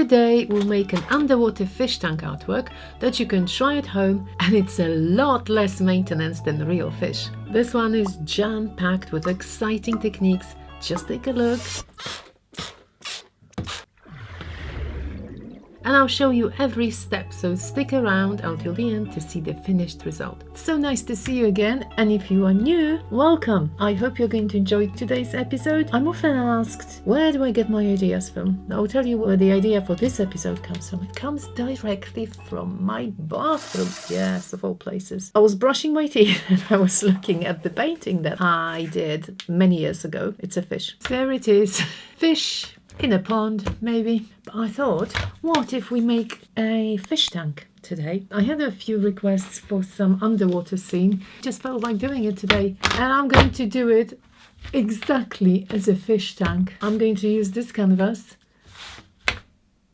Today we'll make an underwater fish tank artwork that you can try at home, and it's a lot less maintenance than real fish. This one is jam-packed with exciting techniques. Just take a look. And I'll show you every step, so stick around until the end to see the finished result. It's so nice to see you again, and if you are new, welcome! I hope you're going to enjoy today's episode. I'm often asked, where do I get my ideas from? I'll tell you where the idea for this episode comes from. It comes directly from my bathroom. Yes, of all places. I was brushing my teeth and I was looking at the painting that I did many years ago. It's a fish. There it is. Fish. In a pond, maybe. But I thought, what if we make a fish tank today? I had a few requests for some underwater scene. Just felt like doing it today. And I'm going to do it exactly as a fish tank. I'm going to use this canvas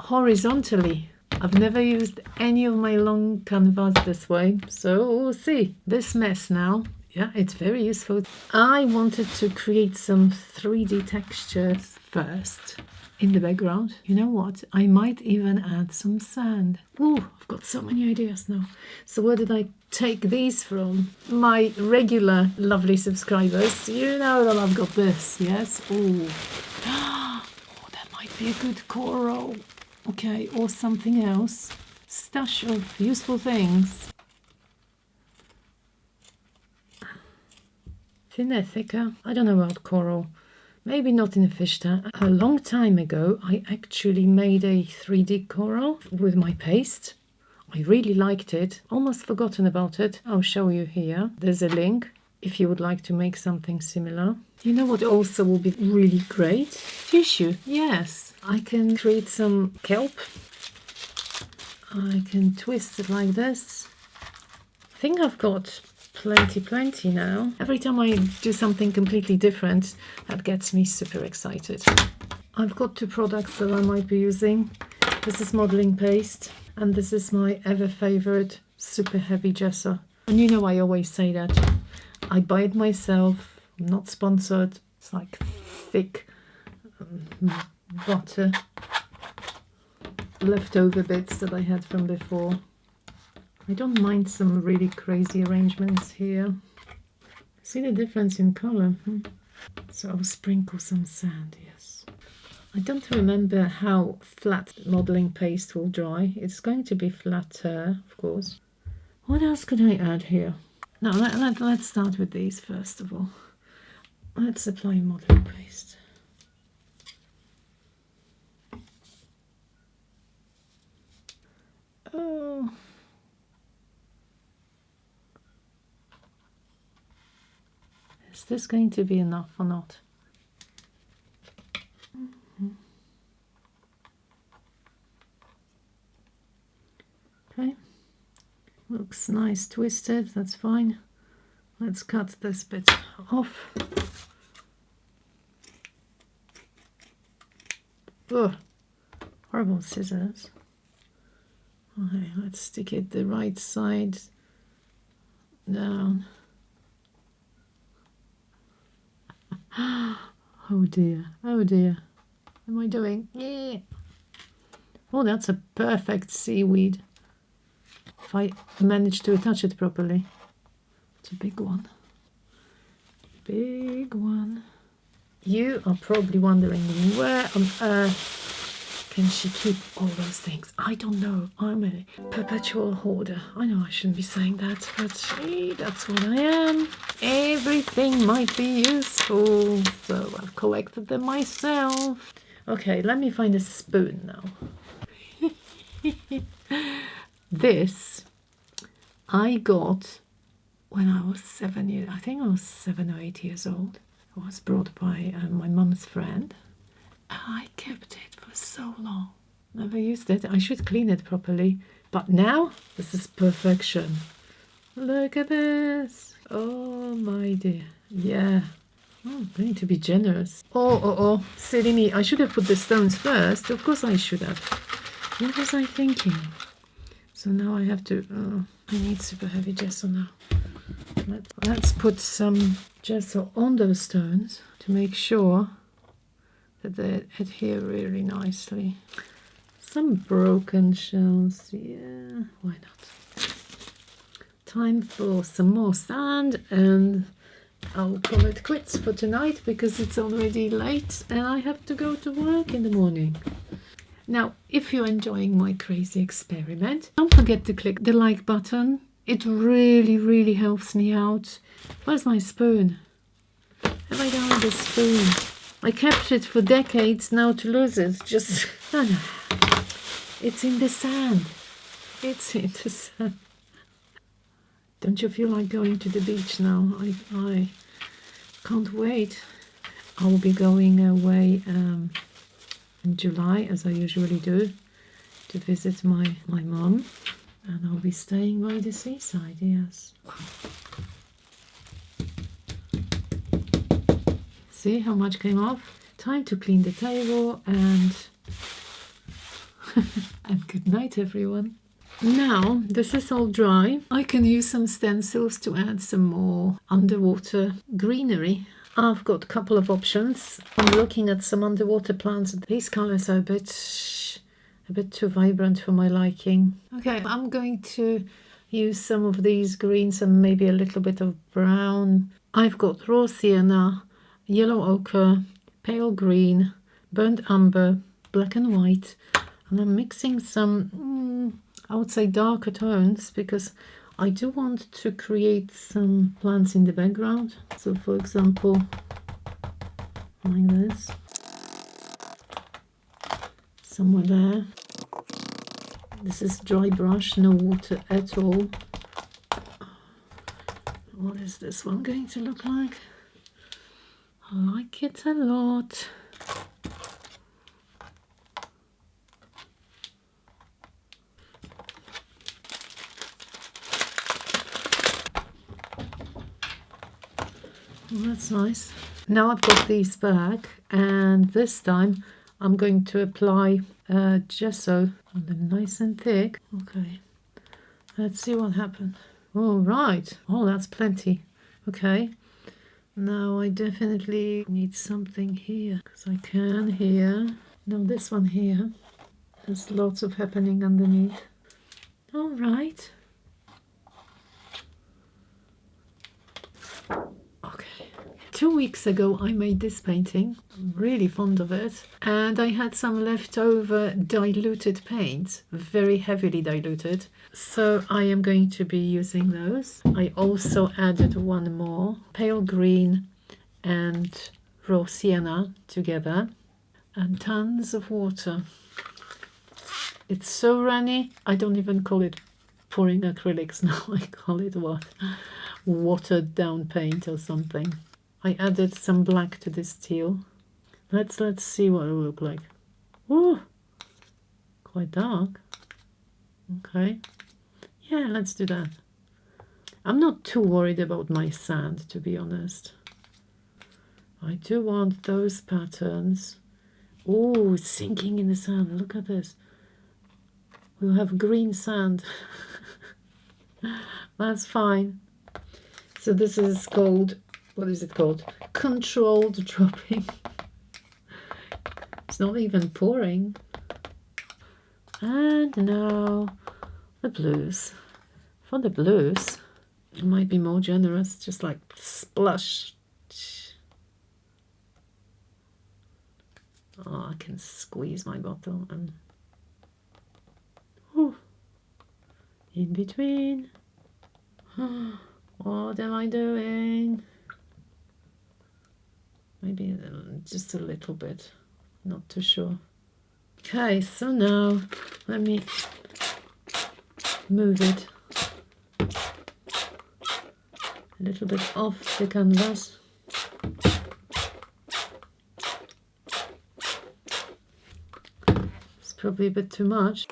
horizontally. I've never used any of my long canvas this way, so we'll see. This mess now. Yeah, it's very useful. I wanted to create some 3D textures first in the background. You know what? I might even add some sand. Oh, I've got so many ideas now. So where did I take these from? My regular lovely subscribers. You know that I've got this, yes? Oh, that might be a good coral. Okay, or something else. Stash of useful things. Thinner, thicker. I don't know about coral. Maybe not in a fish tank. A long time ago, I actually made a 3D coral with my paste. I really liked it. Almost forgotten about it. I'll show you here. There's a link if you would like to make something similar. You know what also will be really great? Tissue. Yes. I can create some kelp. I can twist it like this. I think I've got plenty now. Every time I do something completely different, that gets me super excited. I've got two products that I might be using. This is modeling paste, and this is my ever favorite super heavy gesso. And you know I always say that. I buy it myself, I'm not sponsored. It's like thick butter, leftover bits that I had from before. I don't mind some really crazy arrangements here. See the difference in color? So I'll sprinkle some sand, yes. I don't remember how flat modeling paste will dry. It's going to be flatter, of course. What else could I add here? Now let's start with these first of all. Let's apply modeling paste. Oh. Is this going to be enough or not? Okay, looks nice twisted, that's fine. Let's cut this bit off. Oh, horrible scissors. Okay, let's stick it the right side down. Oh dear, oh dear. What am I doing? Yeah. Oh, that's a perfect seaweed. If I manage to attach it properly. It's a big one. Big one. You are probably wondering, where on earth can she keep all those things? I don't know. I'm a perpetual hoarder. I know I shouldn't be saying that, but hey, that's what I am. Everything might be useful, so I've collected them myself. Okay, let me find a spoon now. This I got when I was 7 years, I think I was 7 or 8 years old. It was brought by my mum's friend. I kept it for so long. Never used it. I should clean it properly. But now, this is perfection. Look at this. Oh my dear. Yeah. Oh, I'm going to be generous. Oh. Silly me. I should have put the stones first. Of course I should have. What was I thinking? So now I have to... I need super heavy gesso now. Let's put some gesso on those stones to make sure that they adhere really nicely. some broken shells. Yeah, why not? Time for some more sand, and I'll call it quits for tonight because it's already late and I have to go to work in the morning. Now, if you're enjoying my crazy experiment, don't forget to click the like button. It really, really helps me out. Where's my spoon? Have I done the spoon? I kept it for decades. Now to lose it, just... Oh no. It's in the sand. It's in the sand. Don't you feel like going to the beach now? I can't wait. I'll be going away in July, as I usually do, to visit my mum. And I'll be staying by the seaside, yes. See how much came off? Time to clean the table and... and good night, everyone. Now this is all dry. I can use some stencils to add some more underwater greenery. I've got a couple of options. I'm looking at some underwater plants. These colors are a bit too vibrant for my liking. Okay, I'm going to use some of these greens and maybe a little bit of brown. I've got raw sienna, yellow ochre, pale green, burnt umber, black and white, and I'm mixing some I would say darker tones because I do want to create some plants in the background. So for example, like this, somewhere there. This is dry brush, no water at all. What is this one going to look like? I like it a lot. Well, that's nice. Now I've got these back, and this time I'm going to apply gesso on them nice and thick. Okay, let's see what happens. All right. Oh, that's plenty. Okay. Now I definitely need something here because I can here. Now this one here. There's lots of happening underneath. All right. 2 weeks ago I made this painting. I'm really fond of it, and I had some leftover diluted paints, very heavily diluted, so I am going to be using those. I also added one more, pale green and raw sienna together, and tons of water. It's so runny, I don't even call it pouring acrylics now. I call it what? Watered down paint or something. I added some black to this teal. Let's see what it will look like. Ooh, quite dark. Okay. Yeah, let's do that. I'm not too worried about my sand, to be honest. I do want those patterns. Oh, sinking in the sand. Look at this. We'll have green sand. That's fine. So this is called... what is it called? Controlled dropping. It's not even pouring. And now the blues. For the blues, I might be more generous, just like splash. Oh, I can squeeze my bottle and in between. What am I doing? Maybe just a little bit, not too sure. Okay, so now let me move it a little bit off the canvas. It's probably a bit too much.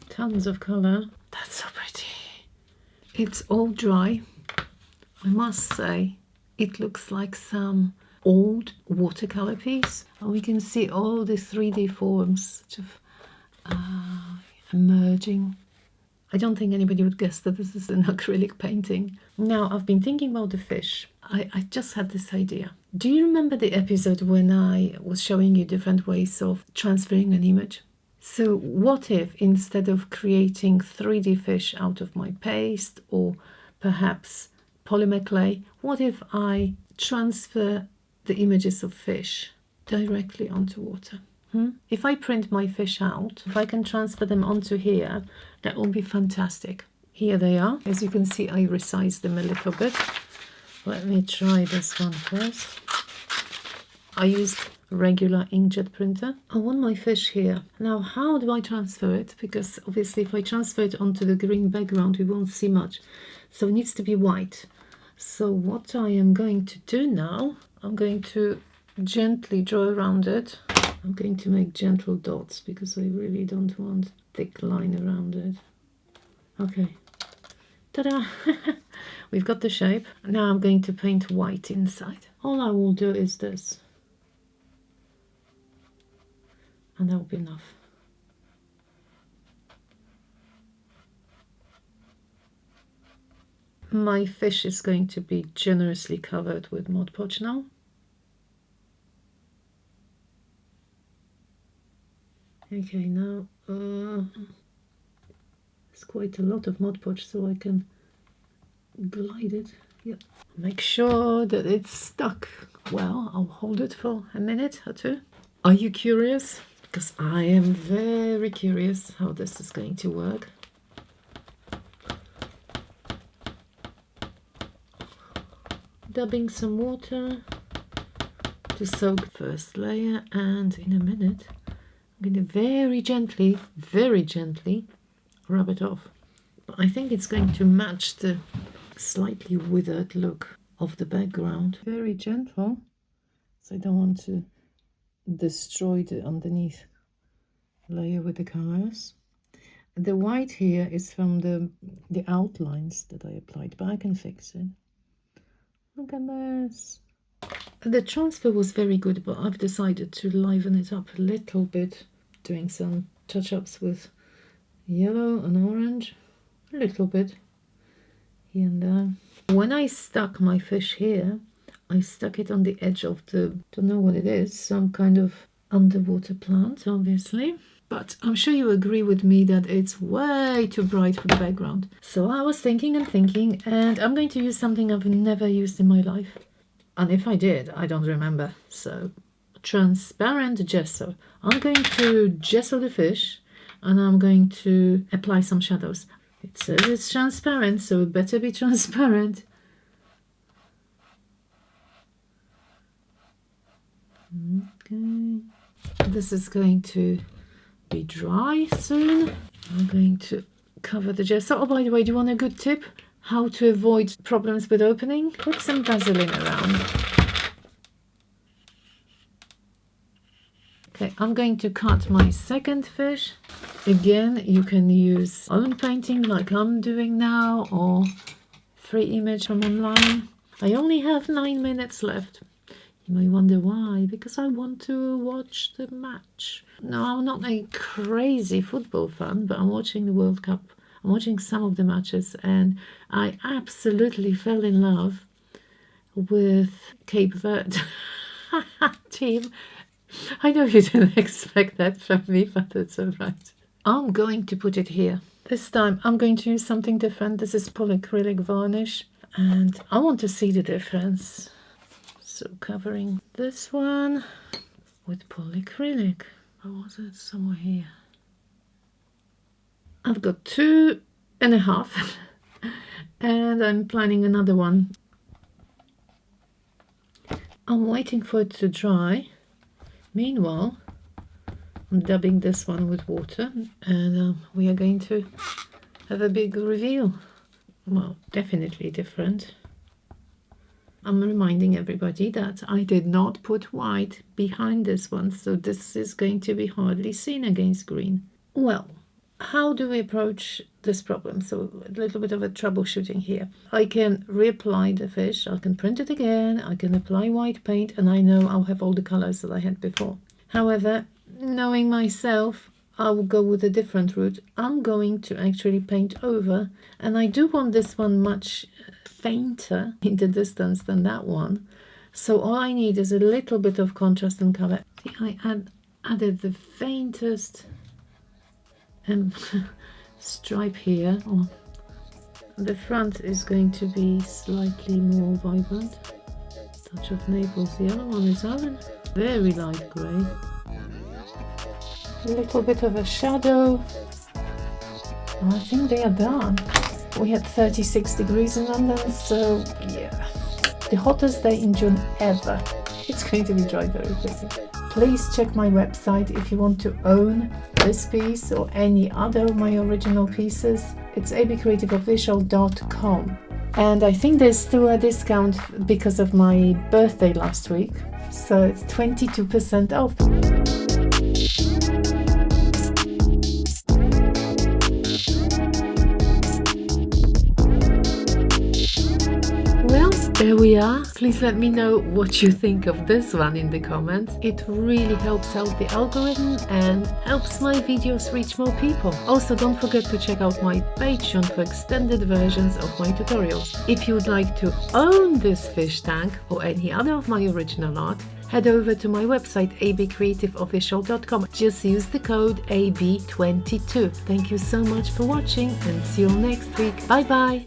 Tons of colour. That's so pretty. It's all dry. I must say, it looks like some old watercolour piece. And we can see all the 3D forms sort of emerging I don't think anybody would guess that this is an acrylic painting. Now, I've been thinking about the fish. I just had this idea. Do you remember the episode when I was showing you different ways of transferring an image? So what if instead of creating 3D fish out of my paste or perhaps polymer clay, what if I transfer the images of fish directly onto water? If I print my fish out, if I can transfer them onto here, that will be fantastic. Here they are. As you can see, I resized them a little bit. Let me try this one first. I used regular inkjet printer. I want my fish here. Now, how do I transfer it? Because obviously if I transfer it onto the green background, we won't see much. So it needs to be white. So what I am going to do now, I'm going to gently draw around it. I'm going to make gentle dots because I really don't want thick line around it. Okay. Ta-da! We've got the shape. Now I'm going to paint white inside. All I will do is this. And that will be enough. My fish is going to be generously covered with Mod Podge now. Okay, now it's quite a lot of Mod Podge, so I can glide it. Yep. Make sure that it's stuck well. I'll hold it for a minute or two. Are you curious? Because I am very curious how this is going to work. Dabbing some water to soak first layer, and in a minute I'm going to very gently rub it off. But I think it's going to match the slightly withered look of the background. Very gentle, so I don't want to destroy the underneath layer with the colors. The white here is from the outlines that I applied, but I can fix it. Look at this. The transfer was very good, but I've decided to liven it up a little bit, doing some touch-ups with yellow and orange, a little bit here and there. When I stuck my fish here, I stuck it on the edge of the, don't know what it is, some kind of underwater plant, obviously. But I'm sure you agree with me that it's way too bright for the background. So I was thinking, and I'm going to use something I've never used in my life. And if I did, I don't remember. So, transparent gesso. I'm going to gesso the fish, and I'm going to apply some shadows. It says it's transparent, so it better be transparent. Okay. This is going to be dry soon. I'm going to cover the gesso. Oh, by the way, do you want a good tip? How to avoid problems with opening? Put some Vaseline around. Okay, I'm going to cut my second fish. Again, you can use own painting like I'm doing now, or free image from online. I only have 9 minutes left. You may wonder why. Because I want to watch the match. No, I'm not a crazy football fan, but I'm watching the World Cup. I'm watching some of the matches, and I absolutely fell in love with Cape Verde team. I know you didn't expect that from me, but it's all right. I'm going to put it here. This time I'm going to use something different. This is polyacrylic varnish, and I want to see the difference. So covering this one with polyacrylic. Or was it somewhere here? I've got 2.5 and I'm planning another one. I'm waiting for it to dry. Meanwhile, I'm dabbing this one with water, and we are going to have a big reveal. Well, definitely different. I'm reminding everybody that I did not put white behind this one, so this is going to be hardly seen against green. Well, how do we approach this problem? So a little bit of a troubleshooting here. I can reapply the fish, I can print it again, I can apply white paint, and I know I'll have all the colors that I had before. However, knowing myself, I will go with a different route. I'm going to actually paint over, and I do want this one much fainter in the distance than that one. So all I need is a little bit of contrast and color. See, I added the faintest stripe here. Oh, the front is going to be slightly more vibrant. Touch of Naples. The other one is Owen. Very light grey. A little bit of a shadow. Oh, I think they are done. We had 36 degrees in London, so yeah. The hottest day in June ever. It's going to be dry very quickly. Please check my website if you want to own this piece or any other of my original pieces. It's abcreativeofficial.com. And I think there's still a discount because of my birthday last week. So it's 22% off. Well, there we are. Please let me know what you think of this one in the comments. It really helps out the algorithm and helps my videos reach more people. Also, don't forget to check out my Patreon for extended versions of my tutorials. If you would like to own this fish tank or any other of my original art, head over to my website abcreativeofficial.com. Just use the code AB22. Thank you so much for watching and see you next week. Bye bye!